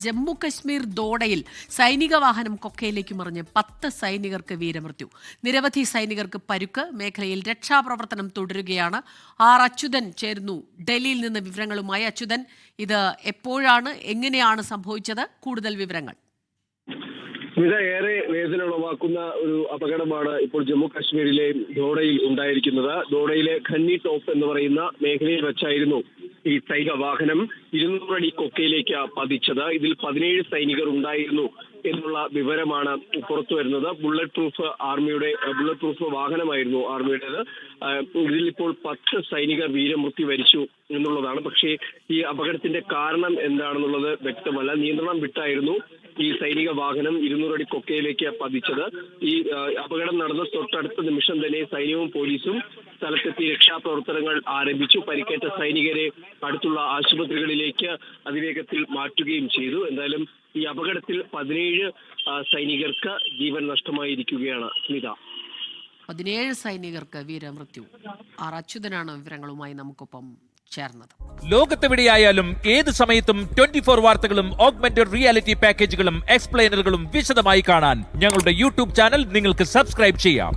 ജമ്മു കശ്മീർ ദോഡയിൽ സൈനിക വാഹനം കൊക്കയിലേക്ക് മറിഞ്ഞ് 10 സൈനികർക്ക് വീരമൃത്യു. നിരവധി സൈനികർക്ക് പരുക്ക്. മേഖലയിൽ രക്ഷാപ്രവർത്തനം തുടരുകയാണ്. ആർ അച്യുതൻ ചേരുന്നു ഡൽഹിയിൽ നിന്ന് വിവരങ്ങളുമായി. അച്യുതൻ, ഇത് എപ്പോഴാണ്, എങ്ങനെയാണ് സംഭവിച്ചത്? കൂടുതൽ വിവരങ്ങൾ. ഏറെ വേദന ഉളവാക്കുന്ന ഒരു അപകടമാണ് ഇപ്പോൾ ജമ്മു കാശ്മീരിലെ ദോഡയിൽ ഉണ്ടായിരിക്കുന്നത്. ദോഡയിലെ ഖന്നി ടോപ്പ് എന്ന് പറയുന്ന മേഖലയിൽ വെച്ചായിരുന്നു ഈ സൈനിക വാഹനം 200 അടി കൊക്കയിലേക്ക് പതിച്ചത്. ഇതിൽ 17 സൈനികർ ഉണ്ടായിരുന്നു എന്നുള്ള വിവരമാണ് പുറത്തു വരുന്നത്. ബുള്ളറ്റ് പ്രൂഫ് വാഹനമായിരുന്നു ആർമിയുടേത്. ഇതിൽ ഇപ്പോൾ 10 സൈനികർ വീരമൃത്യു വരിച്ചു എന്നുള്ളതാണ്. പക്ഷേ ഈ അപകടത്തിന്റെ കാരണം എന്താണെന്നുള്ളത് വ്യക്തമല്ല. നിയന്ത്രണം വിട്ടായിരുന്നു ഈ സൈനിക വാഹനം 200 അടി കൊക്കയിലേക്ക് പതിച്ചത്. ഈ അപകടം നടന്ന തൊട്ടടുത്ത നിമിഷം തന്നെ സൈന്യവും പോലീസും സ്ഥലത്തെത്തി രക്ഷാപ്രവർത്തനങ്ങൾ ആരംഭിച്ചു. പരിക്കേറ്റ സൈനികരെ അടുത്തുള്ള ആശുപത്രികളിലേക്ക് അതിവേഗത്തിൽ മാറ്റുകയും ചെയ്തു. എന്തായാലും ഈ അപകടത്തിൽ 17 സൈനികർക്ക് ജീവൻ നഷ്ടമായിരിക്കുകയാണ്. സ്മിത, 17 സൈനികർക്ക് വീരമൃത്യു. ആർ അച്യുതനാണ് വിവരങ്ങളുമായി നമുക്കൊപ്പം ചേർന്നത്. ലോകത്തെവിടെയായാലും ഏത് സമയത്തും 24 വാർത്തകളും ഓഗ്മെന്റഡ് റിയാലിറ്റി പാക്കേജുകളും എക്സ്പ്ലെയിനറുകളും വിശദമായി കാണാൻ ഞങ്ങളുടെ യൂട്യൂബ് ചാനൽ നിങ്ങൾക്ക് സബ്സ്ക്രൈബ് ചെയ്യാം.